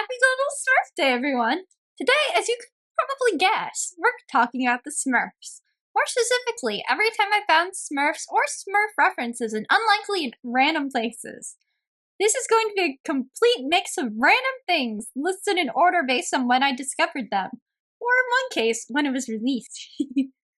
Happy Global Smurf Day, everyone! Today, as you could probably guess, we're talking about the Smurfs. More specifically, every time I found Smurfs or Smurf references in unlikely and random places. This is going to be a complete mix of random things listed in order based on when I discovered them, or in one case, when it was released.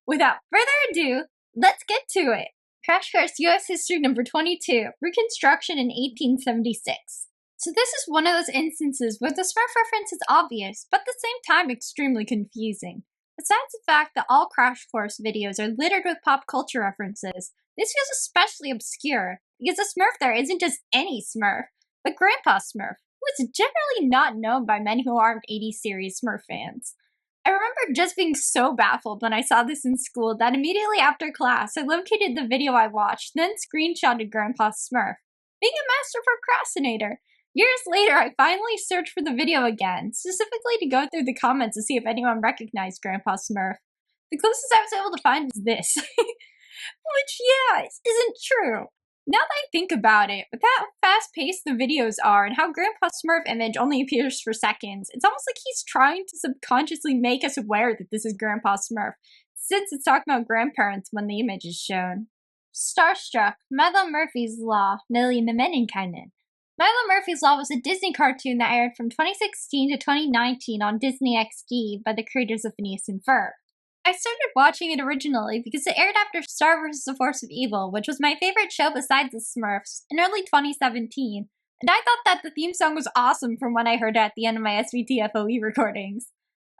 Without further ado, let's get to it! Crash Course US History number 22, Reconstruction in 1876. So this is one of those instances where the Smurf reference is obvious, but at the same time extremely confusing. Besides the fact that all Crash Course videos are littered with pop culture references, this feels especially obscure, because the Smurf there isn't just any Smurf, but Grandpa Smurf, who is generally not known by many who aren't 80s series Smurf fans. I remember just being so baffled when I saw this in school that immediately after class I located the video I watched, then screenshotted Grandpa Smurf. Being a master procrastinator, years later, I finally searched for the video again, specifically to go through the comments to see if anyone recognized Grandpa Smurf. The closest I was able to find was this. Which, yeah, isn't true. Now that I think about it, with how fast-paced the videos are and how Grandpa Smurf image only appears for seconds, it's almost like he's trying to subconsciously make us aware that this is Grandpa Smurf, since it's talking about grandparents when the image is shown. Starstruck, Milo Murphy's Law, Millie and the Menninkainen. Milo Murphy's Law was a Disney cartoon that aired from 2016 to 2019 on Disney XD by the creators of Phineas and Ferb. I started watching it originally because it aired after Star vs. the Force of Evil, which was my favorite show besides the Smurfs, in early 2017, and I thought that the theme song was awesome from when I heard it at the end of my SVTFOE recordings.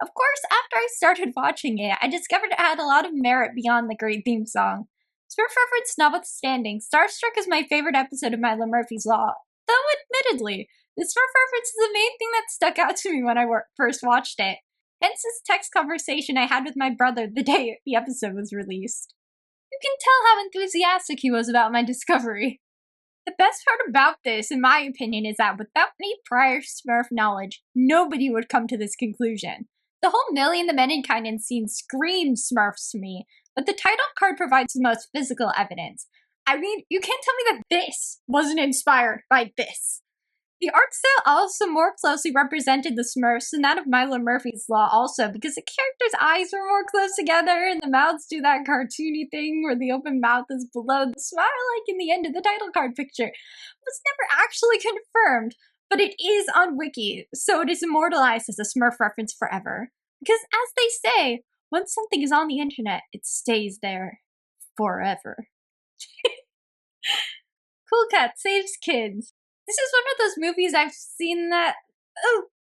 Of course, after I started watching it, I discovered it had a lot of merit beyond the great theme song. Smurf reference notwithstanding, Starstruck is my favorite episode of Milo Murphy's Law. Though, admittedly, the Smurf reference is the main thing that stuck out to me when I first watched it. Hence this text conversation I had with my brother the day the episode was released. You can tell how enthusiastic he was about my discovery. The best part about this, in my opinion, is that without any prior Smurf knowledge, nobody would come to this conclusion. The whole Millie and the Menninkainen scene screamed Smurfs to me, but the title card provides the most physical evidence. I mean, you can't tell me that this wasn't inspired by this. The art style also more closely represented the Smurfs than that of Milo Murphy's Law also, because the characters' eyes were more close together and the mouths do that cartoony thing where the open mouth is below the smile like in the end of the title card picture. It was never actually confirmed, but it is on Wiki, so it is immortalized as a Smurf reference forever. Because as they say, once something is on the internet, it stays there forever. Cool Cat Saves Kids. This is one of those movies I've seen that...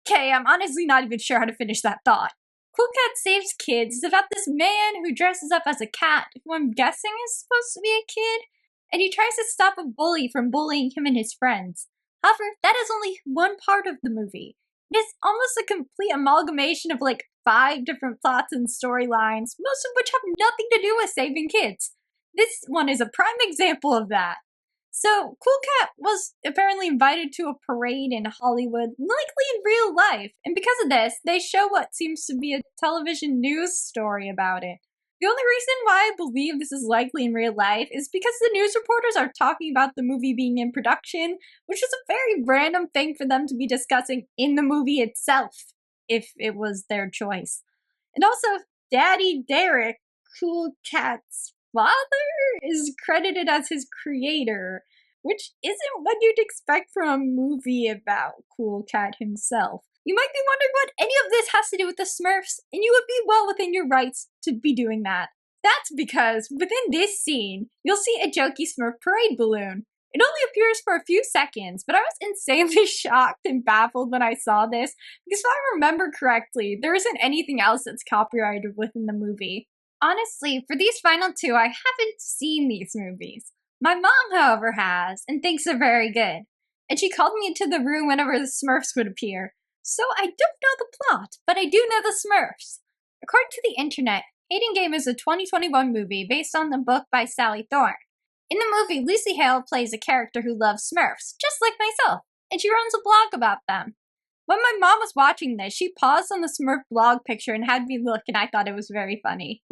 Okay, I'm honestly not even sure how to finish that thought. Cool Cat Saves Kids is about this man who dresses up as a cat, who I'm guessing is supposed to be a kid, and he tries to stop a bully from bullying him and his friends. However, that is only one part of the movie. It is almost a complete amalgamation of like 5 different plots and storylines, most of which have nothing to do with saving kids. This one is a prime example of that. So, Cool Cat was apparently invited to a parade in Hollywood, likely in real life, and because of this, they show what seems to be a television news story about it. The only reason why I believe this is likely in real life is because the news reporters are talking about the movie being in production, which is a very random thing for them to be discussing in the movie itself, if it was their choice. And also, Daddy Derek, Cool Cat's father, is credited as his creator, which isn't what you'd expect from a movie about Cool Cat himself. You might be wondering what any of this has to do with the Smurfs, and you would be well within your rights to be doing that. That's because within this scene, you'll see a jokey Smurf parade balloon. It only appears for a few seconds, but I was insanely shocked and baffled when I saw this, because if I remember correctly, there isn't anything else that's copyrighted within the movie. Honestly, for these final 2, I haven't seen these movies. My mom, however, has, and thinks they're very good. And she called me into the room whenever the Smurfs would appear. So I don't know the plot, but I do know the Smurfs. According to the internet, Hating Game is a 2021 movie based on the book by Sally Thorne. In the movie, Lucy Hale plays a character who loves Smurfs, just like myself, and she runs a blog about them. When my mom was watching this, she paused on the Smurf blog picture and had me look, and I thought it was very funny.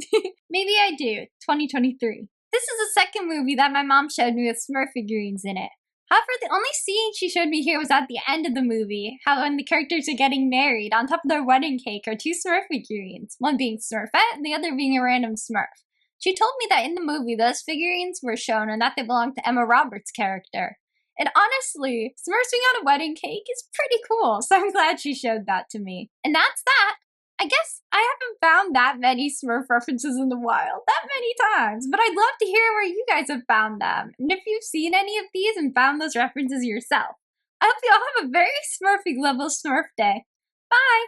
Maybe I do. 2023. This is the second movie that my mom showed me with Smurf figurines in it. However, the only scene she showed me here was at the end of the movie, how when the characters are getting married, on top of their wedding cake are two Smurf figurines, one being Smurfette and the other being a random Smurf. She told me that in the movie those figurines were shown and that they belonged to Emma Roberts' character. And honestly, Smurfs being on a wedding cake is pretty cool, so I'm glad she showed that to me. And that's that! I guess I haven't found that many Smurf references in the wild, that many times, but I'd love to hear where you guys have found them, and if you've seen any of these and found those references yourself. I hope you all have a very Smurfy level Smurf day. Bye!